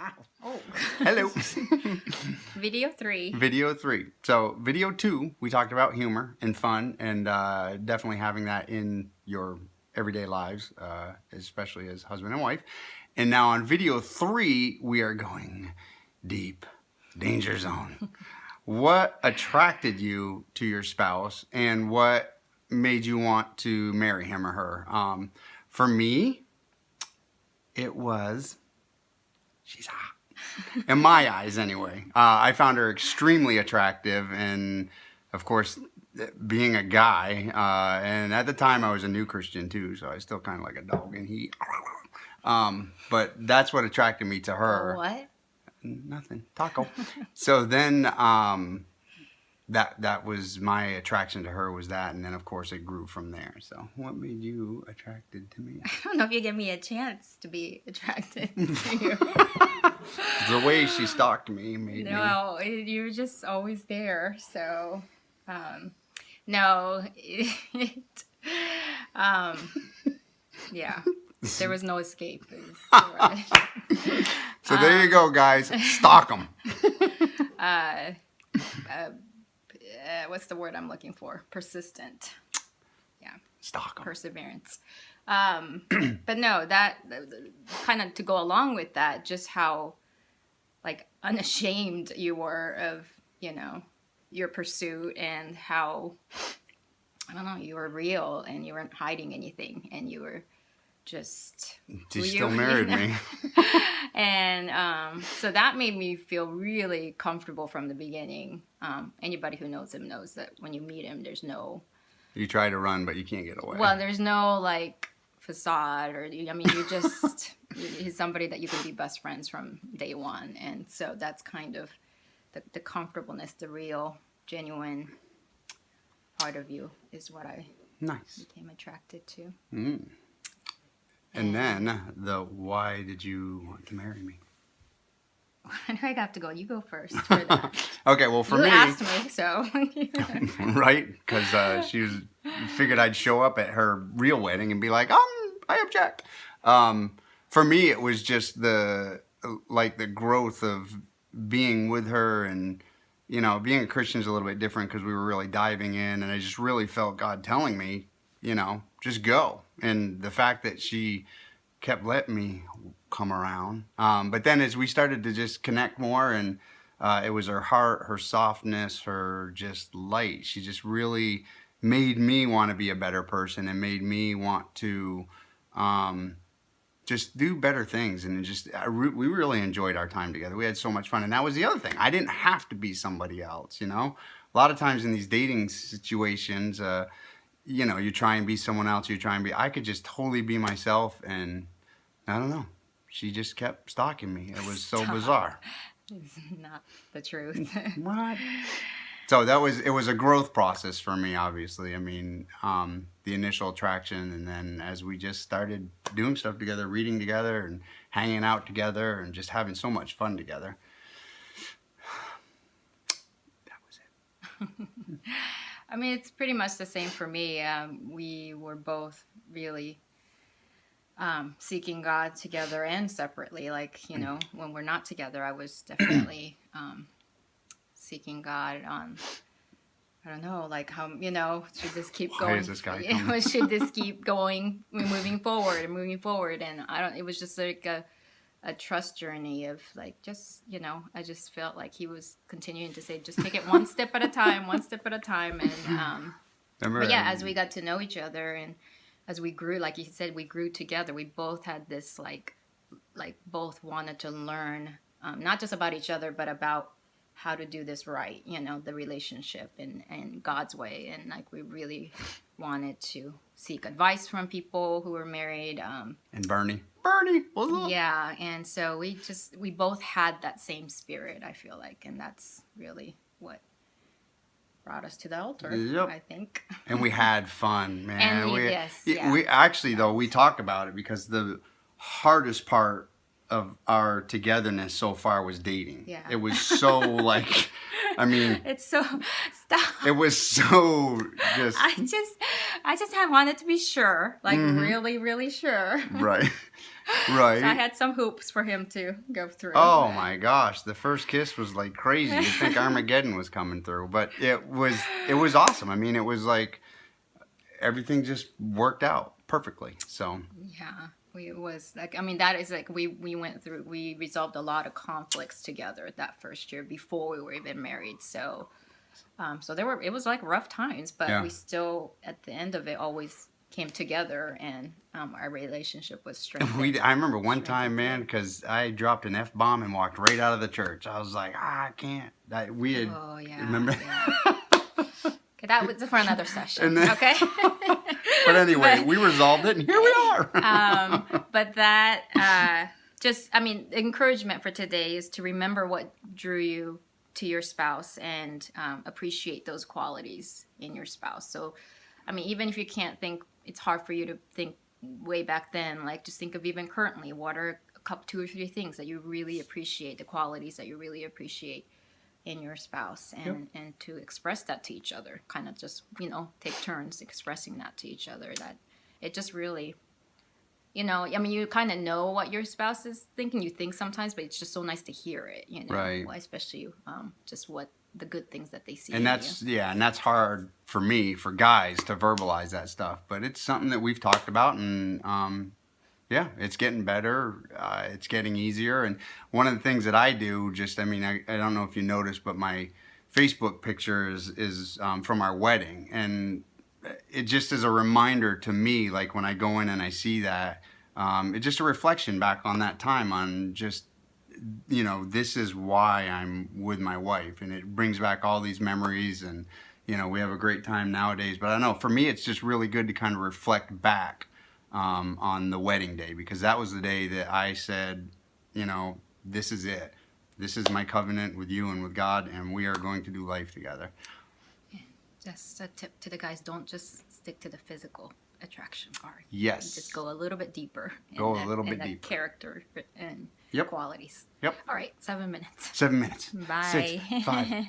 Ow. Oh. Hello. Video 3. Video 3. So video 2, we talked about humor and fun, and definitely having that in your everyday lives, especially as husband and wife. And now on video 3, we are going deep, danger zone. What attracted you to your spouse, and what made you want to marry him or her? For me, it was, she's hot. In my eyes, anyway. I found her extremely attractive, and of course, being a guy, and at the time I was a new Christian too, so I was still kind of like a dog in heat. But that's what attracted me to her. What? Nothing. Taco. So then, that was my attraction to her, was that, and then of course it grew from there. So what made you attracted to me? I don't know if you give me a chance to be attracted to you. The way she stalked me made me. No, you were just always there. So, no, yeah, there was no escape. Right. So there you go, guys. Stalk them. What's the word I'm looking for? Persistent. Yeah. Stalk them. Perseverance. But no, that kind of to go along with that, just how like unashamed you were of, your pursuit, and how, I don't know, you were real and you weren't hiding anything, and you were just She still married me. And so that made me feel really comfortable from the beginning. Anybody who knows him knows that when you meet him, there's no... You try to run, but you can't get away. Well, there's no, like, facade, or, you just... he's somebody that you can be best friends from day one. And so that's kind of the comfortableness, the real, genuine part of you is what I became attracted to. Mm. And then, why did you want to marry me? Why do I have to go? You go first for that. Okay, well, for me... You asked me, so... Right? Because she figured I'd show up at her real wedding and be like, I object. For me, it was just the growth of being with her, and, being a Christian is a little bit different because we were really diving in, and I just really felt God telling me, just go. And the fact that she kept letting me come around. But then as we started to just connect more, and it was her heart, her softness, her just light. She just really made me want to be a better person, and made me want to just do better things. And we really enjoyed our time together. We had so much fun. And that was the other thing. I didn't have to be somebody else, A lot of times in these dating situations, you try and be someone else, I could just totally be myself, and I don't know. She just kept stalking me. It was so bizarre. It's not the truth. What? So it was a growth process for me, obviously. I mean, the initial attraction, and then as we just started doing stuff together, reading together and hanging out together and just having so much fun together. That was it. I mean, it's pretty much the same for me. We were both really seeking God together and separately. Like, when we're not together, I was definitely seeking God on, I don't know, like how, should this keep going? Why is this guy coming? Should this keep going, moving forward? And it was just like a trust journey of like, just, I just felt like he was continuing to say, just take it one step at a time, one step at a time. And, but yeah, as we got to know each other, and as we grew, like you said, we grew together. We both had this, like both wanted to learn, not just about each other, but about how to do this right, the relationship and God's way. And like, we really wanted to seek advice from people who were married. And Bernie, what's up? Yeah. And so we both had that same spirit, I feel like. And that's really what brought us to the altar, yep. I think. And we had fun, man. And we actually, though, we talk about it because the hardest part of our togetherness so far was dating. Yeah. It was so it's so, stop. It was so just... I just had wanted to be sure, like Mm-hmm. really, really sure. Right. So Right. I had some hoops for him to go through. Oh my gosh, the first kiss was like crazy. You'd think Armageddon was coming through, but it was awesome. I mean, it was like everything just worked out perfectly. So Yeah, it was like, I mean, that is like we resolved a lot of conflicts together that first year before we were even married. So so it was like rough times, but Yeah. we still at the end of it always came together, and our relationship was strengthened. I remember one time, man, because I dropped an F-bomb and walked right out of the church. I was like, I can't. We had, Oh yeah. remember? Yeah. Okay, that was for another session. And then- Okay. But anyway, But- we resolved it, and here we are. But that just, I mean, the encouragement for today is to remember what drew you to your spouse and appreciate those qualities in your spouse. So, I mean, even if you can't think, it's hard for you to think way back then, like just think of even currently, what are a couple, 2 or 3 things that you really appreciate, the qualities that you really appreciate in your spouse, and to express that to each other, kind of just, take turns expressing that to each other. That it just really, I mean, you kind of know what your spouse is thinking, you think sometimes, but it's just so nice to hear it, Right. Especially just what the good things that they see And in that's you. and that's hard for me, for guys, to verbalize that stuff. But it's something that we've talked about, and yeah, it's getting better. It's getting easier. And one of the things that I do, I don't know if you noticed, but my Facebook picture is from our wedding, and it just is a reminder to me, like when I go in and I see that, it's just a reflection back on that time, on just, this is why I'm with my wife, and it brings back all these memories, and we have a great time nowadays. But I don't know, for me, it's just really good to kind of reflect back on the wedding day, because that was the day that I said, this is it. This is my covenant with you and with God, and we are going to do life together. Just a tip to the guys: don't just stick to the physical attraction part. Yes. Just go a little bit deeper. Go a little bit in the deeper. character and Yep. qualities. Yep. All right, 7 minutes. 7 minutes. Bye. 6, 5.